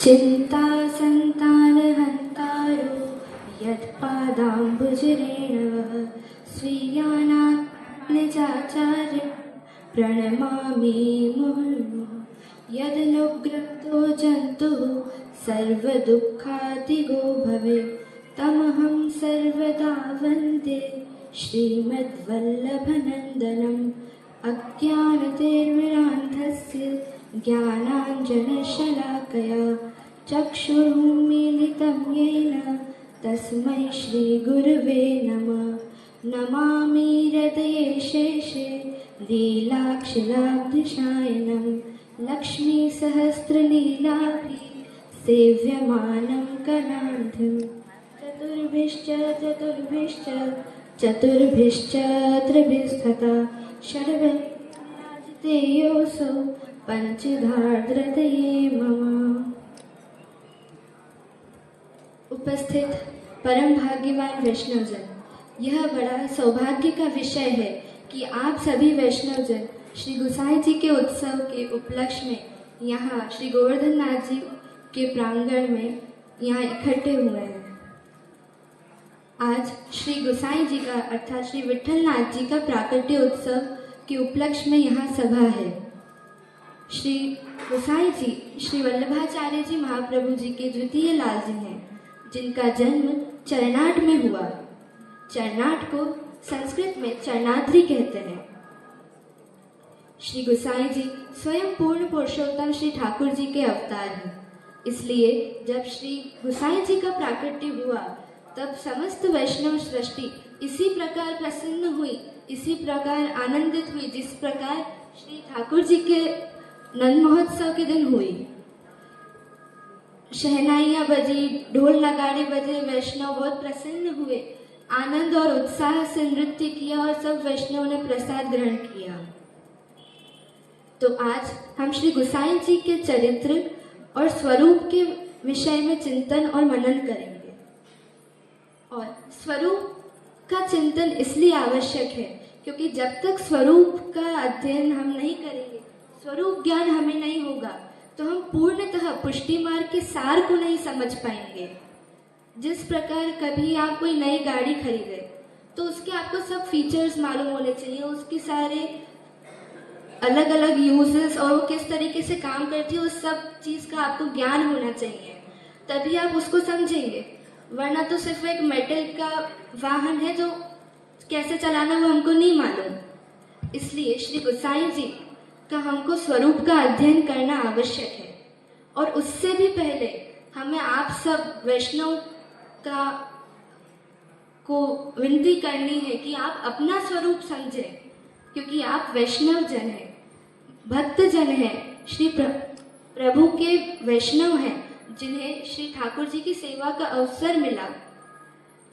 चिंता संतानहन्तारो यत्पादाम्बुजरेणवः स्वीयानात्मनिजाचार्य प्रणमामि मुहुर्मुहुः। यदनुग्रतो जन्तुः सर्वदुःखातिगो भवेत् तमहं सर्वदा वन्दे श्रीमद्वल्लभनन्दनम्। अज्ञानतिर्मिरान्धस्य ज्ञानाञ्जनशलाकया चक्षुरुन्मीलितं येन तस्मै श्रीगुरवे नमः। नमामि हृदये शेषे लीलाक्षिलाब्धिशायनं लक्ष्मीसहस्रलीलाभिः सेव्यमानं कलान्धिं। चतुर्भिश्च त्रिभिस्तथा षड्भिर्नाजिते योऽसौ पंचधार्द्रतये मम। उपस्थित परम भाग्यवान वैष्णवजन, यह बड़ा सौभाग्य का विषय है कि आप सभी वैष्णवजन श्री गुसाई जी के उत्सव के उपलक्ष्य में यहाँ श्री गोवर्धन नाथ जी के प्रांगण में यहाँ इकट्ठे हुए हैं। आज श्री गुसाई जी का अर्थात श्री विठल नाथ जी का प्राकट्य उत्सव के उपलक्ष्य में यहाँ सभा है। श्री गुसाई जी श्री वल्लभाचार्य जी महाप्रभु जी के द्वितीय लाल जी हैं, जिनका जन्म चरनाट में हुआ। चरनाट को संस्कृत में चरनाद्रि कहते हैं। श्री गुसाई जी स्वयं पूर्ण पुरुषोत्तम श्री ठाकुर जी के अवतार हैं। इसलिए जब श्री गुसाई जी का प्राकट्य हुआ तब समस्त वैष्णव सृष्टि इसी प्रकार प्रसन्न हुई, इसी प्रकार आनंदित हुई जिस प्रकार श्री ठाकुर जी के नंद महोत्सव के दिन हुई। शहनाइयाँ बजी, ढोल नगाड़े बजे, वैष्णव बहुत प्रसन्न हुए, आनंद और उत्साह से नृत्य किया और सब वैष्णव ने प्रसाद ग्रहण किया। तो आज हम श्री गुसाई जी के चरित्र और स्वरूप के विषय में चिंतन और मनन करेंगे। और स्वरूप का चिंतन इसलिए आवश्यक है क्योंकि जब तक स्वरूप का अध्ययन हम नहीं करेंगे, स्वरूप ज्ञान हमें नहीं होगा, तो हम पूर्णतः पुष्टि मार्ग के सार को नहीं समझ पाएंगे। जिस प्रकार कभी आप कोई नई गाड़ी खरीदे तो उसके आपको सब फीचर्स मालूम होने चाहिए, उसके सारे अलग अलग यूजेस और वो किस तरीके से काम करती है, उस सब चीज़ का आपको ज्ञान होना चाहिए, तभी आप उसको समझेंगे। वरना तो सिर्फ एक मेटल का वाहन है जो कैसे चलाना वो हमको नहीं मालूम। इसलिए श्री गुसाई जी का हमको स्वरूप का अध्ययन करना आवश्यक है। और उससे भी पहले हमें आप सब वैष्णव को विनती करनी है कि आप अपना स्वरूप समझें, क्योंकि आप वैष्णव जन हैं, भक्त जन हैं, श्री प्रभु के वैष्णव हैं, जिन्हें श्री ठाकुर जी की सेवा का अवसर मिला।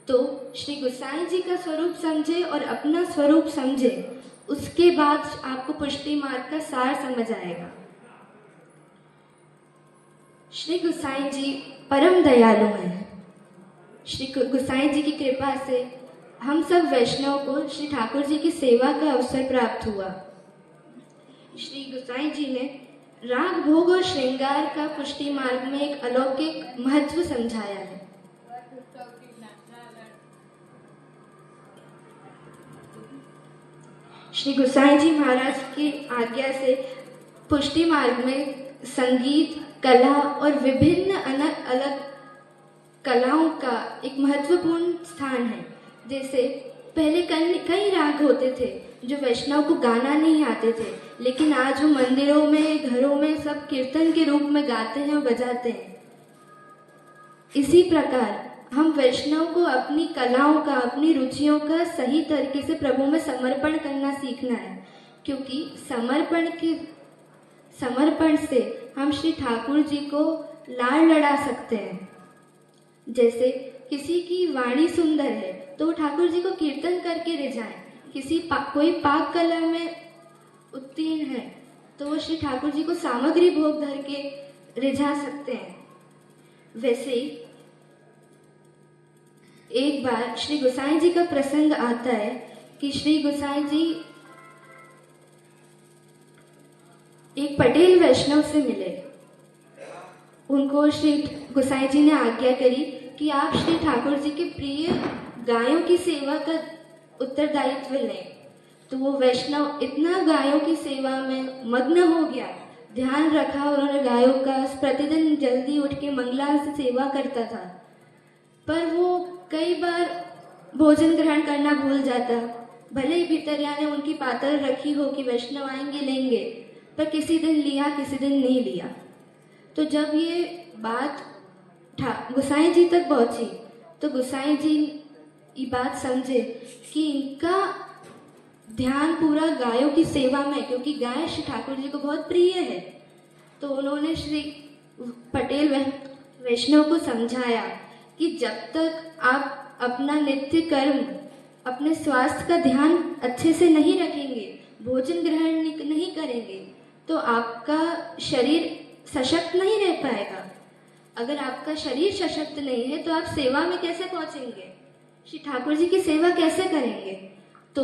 तो श्री गुसाई जी का स्वरूप समझे और अपना स्वरूप समझे, उसके बाद आपको पुष्टि मार्ग का सार समझ आएगा। श्री गुसाई जी परम दयालु हैं। श्री गुसाई जी की कृपा से हम सब वैष्णव को श्री ठाकुर जी की सेवा का अवसर प्राप्त हुआ। श्री गुसाई जी ने राग भोग और श्रृंगार का पुष्टि मार्ग में एक अलौकिक महत्व समझाया है। श्री गुसाई जी महाराज की आज्ञा से पुष्टि मार्ग में संगीत, कला और विभिन्न अलग अलग कलाओं का एक महत्वपूर्ण स्थान है। जैसे पहले कई राग होते थे जो वैष्णव को गाना नहीं आते थे, लेकिन आज वो मंदिरों में, घरों में सब कीर्तन के रूप में गाते हैं और बजाते हैं। इसी प्रकार हम वैष्णव को अपनी कलाओं का, अपनी रुचियों का सही तरीके से प्रभु में समर्पण करना सीखना है, क्योंकि समर्पण से हम श्री ठाकुर जी को लाड़ लड़ा सकते हैं। जैसे किसी की वाणी सुंदर है तो वो ठाकुर जी को कीर्तन करके रिझाएं। कोई पाक कला में उत्तीर्ण है तो वो श्री ठाकुर जी को सामग्री भोग धर के रिझा सकते हैं। वैसे ही एक बार श्री गुसाई जी का प्रसंग आता है कि श्री गुसाई जी एक पटेल वैष्णव से मिले उनको श्री गोसाई जी ने आज्ञा करी कि आप श्री ठाकुर जी के प्रिय गायों की सेवा का उत्तरदायित्व लें। तो वो वैष्णव इतना गायों की सेवा में मग्न हो गया, ध्यान रखा उन्होंने गायों का, प्रतिदिन जल्दी उठ के मंगला से सेवा करता था। पर वो कई बार भोजन ग्रहण करना भूल जाता, भले ही भितरिया ने उनकी पातल रखी हो कि वैष्णव आएंगे लेंगे, पर किसी दिन लिया किसी दिन नहीं लिया। तो जब ये बात गोसाई जी तक पहुंची तो गोसाई जी ये बात समझे कि इनका ध्यान पूरा गायों की सेवा में, क्योंकि गाय श्री ठाकुर जी को बहुत प्रिय है। तो उन्होंने श्री पटेल वैष्णव को समझाया कि जब तक आप अपना नित्य कर्म, अपने स्वास्थ्य का ध्यान अच्छे से नहीं रखेंगे, भोजन ग्रहण नहीं करेंगे, तो आपका शरीर सशक्त नहीं रह पाएगा। अगर आपका शरीर सशक्त नहीं है तो आप सेवा में कैसे पहुंचेंगे, श्री ठाकुर जी की सेवा कैसे करेंगे। तो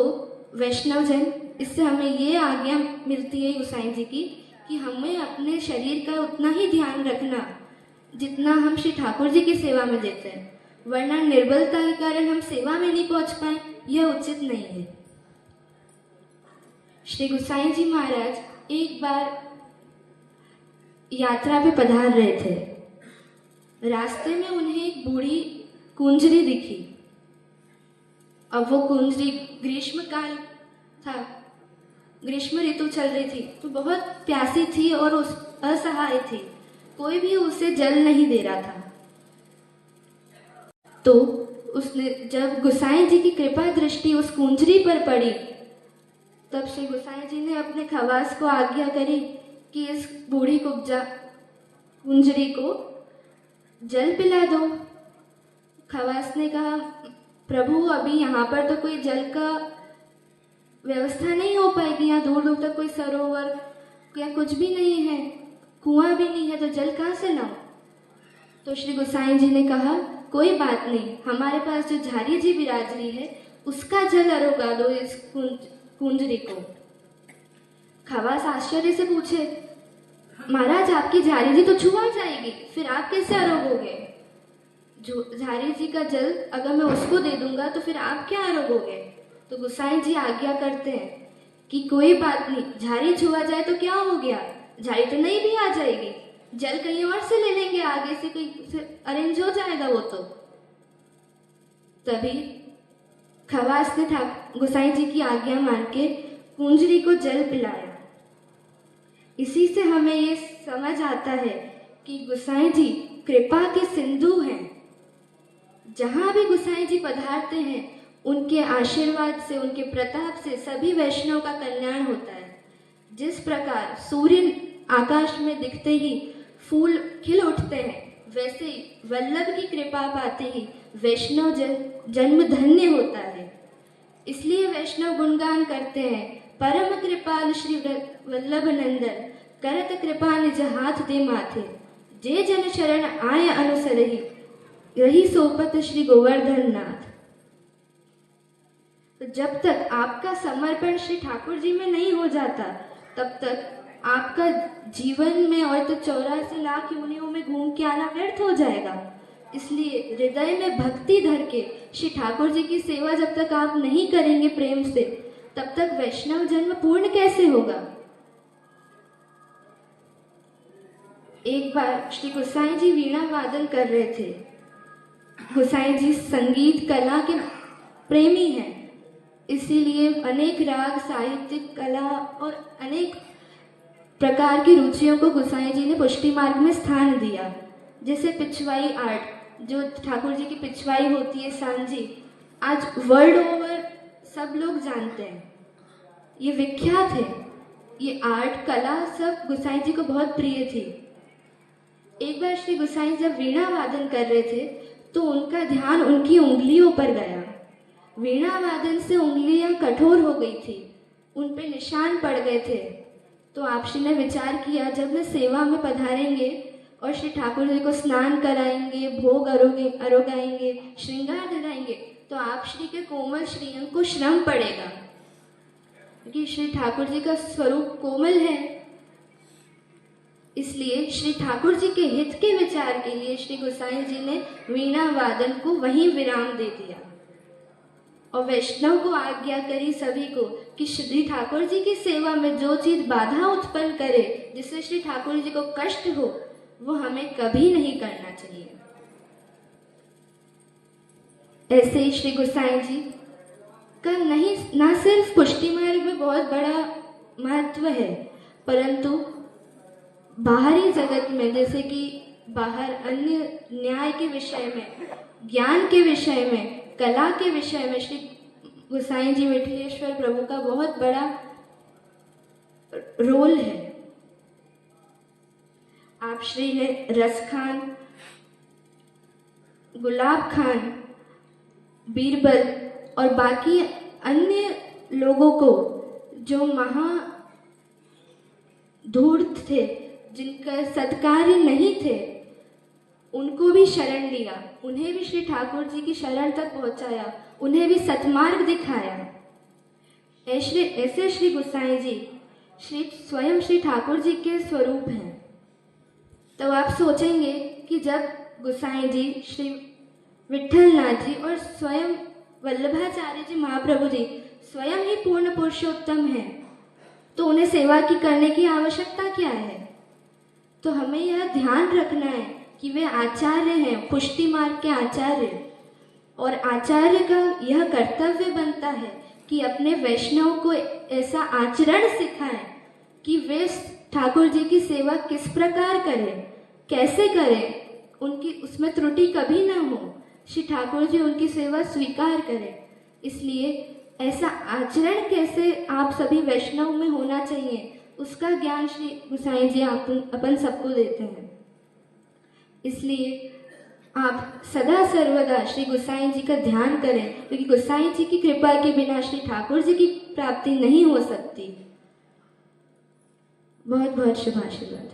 वैष्णव जन, इससे हमें ये आज्ञा मिलती है गोसाई जी की कि हमें अपने शरीर का उतना ही ध्यान रखना जितना हम श्री ठाकुर जी की सेवा में देते हैं, वरना निर्बलता के कारण हम सेवा में नहीं पहुंच पाए, यह उचित नहीं है। श्री गोसाई जी महाराज एक बार यात्रा पे पधार रहे थे। रास्ते में उन्हें एक बूढ़ी कुंजरी दिखी। अब वो कुंजरी ग्रीष्म काल था, ग्रीष्म ऋतु चल रही थी, तो बहुत प्यासी थी और असहाय थी, कोई भी उसे जल नहीं दे रहा था। तो उसने, जब गोसाई जी की कृपा दृष्टि उस कुंजरी पर पड़ी, तब श्री गोसाई जी ने अपने खवास को आज्ञा करी कि इस बूढ़ी कुंजरी को जल पिला दो। खवास ने कहा, प्रभु अभी यहाँ पर तो कोई जल का व्यवस्था नहीं हो पाएगी, यहाँ दूर दूर तक कोई सरोवर या कुछ भी नहीं है, कुआं भी नहीं है, तो जल कहाँ से लाऊं। तो श्री गोसाई जी ने कहा, कोई बात नहीं, हमारे पास जो झारी जी बिराजरी है उसका जल अरोगा दो इस कुंजरी को। खवास आश्चर्य से पूछे, महाराज आपकी झारी जी तो छुआ जाएगी, फिर आप कैसे आरोगोगे? जो झारी जी का जल अगर मैं उसको दे दूंगा तो फिर आप क्या आरोगोगे? तो गोसाई जी आज्ञा करते हैं कि कोई बात नहीं, झारी छुआ जाए तो क्या हो गया, झारी तो नहीं भी आ जाएगी, जल कहीं और से ले लेंगे, आगे से कहीं अरेंज हो जाएगा वो। तो तभी खवास ने गोसाई जी की आज्ञा मान के कुंजरी को जल पिलाया। इसी से हमें ये समझ आता है कि गोसाई जी कृपा के सिंधु हैं। जहां भी गोसाई जी पधारते हैं, उनके आशीर्वाद से, उनके प्रताप से सभी वैष्णव का कल्याण होता है। जिस प्रकार सूर्य आकाश में दिखते ही फूल खिल उठते हैं, वैसे ही वल्लभ की कृपा पाते ही वैष्णव जन्म धन्य होता है। इसलिए वैष्णव गुणगान करते हैं, परम कृपाल श्री वल्लभ नंदन, करत कृपा निज हाथ दे माथे, जे जन शरण आय अनुसरहि, रही सोपत श्री गोवर्धन नाथ। तो जब तक आपका समर्पण श्री ठाकुर जी में नहीं हो जाता, तब तक आपका जीवन में और तो 84 लाख योनियों में घूम के आना व्यर्थ हो जाएगा। इसलिए हृदय में भक्ति धर के श्री ठाकुर जी की सेवा जब तक आप नहीं करेंगे प्रेम से, तब तक वैष्णव जन्म पूर्ण कैसे होगा। एक बार श्री गोसाई जी वीणा वादन कर रहे थे। गोसाई जी संगीत कला के प्रेमी हैं, इसीलिए अनेक राग, साहित्यिक कला और अनेक प्रकार की रुचियों को गोसाई जी ने पुष्टि मार्ग में स्थान दिया। जैसे पिछवाई आर्ट, जो ठाकुर जी की पिछवाई होती है सांझी, आज वर्ल्ड ओवर सब लोग जानते हैं, ये विख्यात है। ये आर्ट कला सब गोसाई जी को बहुत प्रिय थी। एक बार श्री गोसाई जब वीणा वादन कर रहे थे तो उनका ध्यान उनकी उंगलियों पर गया। वीणा वादन से उंगलियां कठोर हो गई थी, उन पे निशान पड़ गए थे। तो आप श्री ने विचार किया, जब मैं सेवा में पधारेंगे और श्री ठाकुर जी को स्नान कराएंगे, भोग अरोगाएंगे, श्रृंगार धराएंगे, तो आप श्री के कोमल श्रीअंग को श्रम पड़ेगा, क्योंकि श्री ठाकुर जी का स्वरूप कोमल है। इसलिए श्री ठाकुर जी के हित के विचार के लिए श्री गोसाई जी ने वीणा वादन को वहीं विराम दे दिया और वैष्णव को आज्ञा करी सभी को कि श्री ठाकुर जी की सेवा में जो चीज बाधा उत्पन्न करे, जिससे श्री ठाकुर जी को कष्ट हो, वो हमें कभी नहीं करना चाहिए। ऐसे ही श्री गोसाई जी का नहीं न सिर्फ पुष्टि मार्ग में बहुत बड़ा महत्व है, परंतु बाहरी जगत में, जैसे कि बाहर अन्य न्याय के विषय में, ज्ञान के विषय में, कला के विषय में श्री गोसाई जी विठलेश्वर प्रभु का बहुत बड़ा रोल है। आप श्री ने रस खान, गुलाब खान, बीरबल और बाकी अन्य लोगों को जो महा धूर्त थे, जिनका सत्कार्य नहीं थे, उनको भी शरण लिया, उन्हें भी श्री ठाकुर जी की शरण तक पहुंचाया, उन्हें भी सतमार्ग दिखाया। ऐसे श्री गोसाई जी स्वयं श्री ठाकुर जी के स्वरूप हैं। तो आप सोचेंगे कि जब गोसाई जी, श्री विठलनाथ जी और स्वयं वल्लभाचार्य जी महाप्रभु जी स्वयं ही पूर्ण पुरुषोत्तम हैं, तो उन्हें सेवा की करने की आवश्यकता क्या है? तो हमें यह ध्यान रखना है कि वे आचार्य हैं, पुष्टि मार्ग के आचार्य, और आचार्य का यह कर्तव्य बनता है कि अपने वैष्णव को ऐसा आचरण सिखाएं कि वे ठाकुर जी की सेवा किस प्रकार करें, कैसे करें, उनकी उसमें त्रुटि कभी ना हो, श्री ठाकुर जी उनकी सेवा स्वीकार करें। इसलिए ऐसा आचरण कैसे आप सभी वैष्णव में होना चाहिए, उसका ज्ञान श्री गोसाई जी अपन सबको देते हैं। इसलिए आप सदा सर्वदा श्री गोसाई जी का ध्यान करें, क्योंकि गोसाई जी की कृपा के बिना श्री ठाकुर जी की प्राप्ति नहीं हो सकती। बहुत बहुत शुभ आशीर्वाद।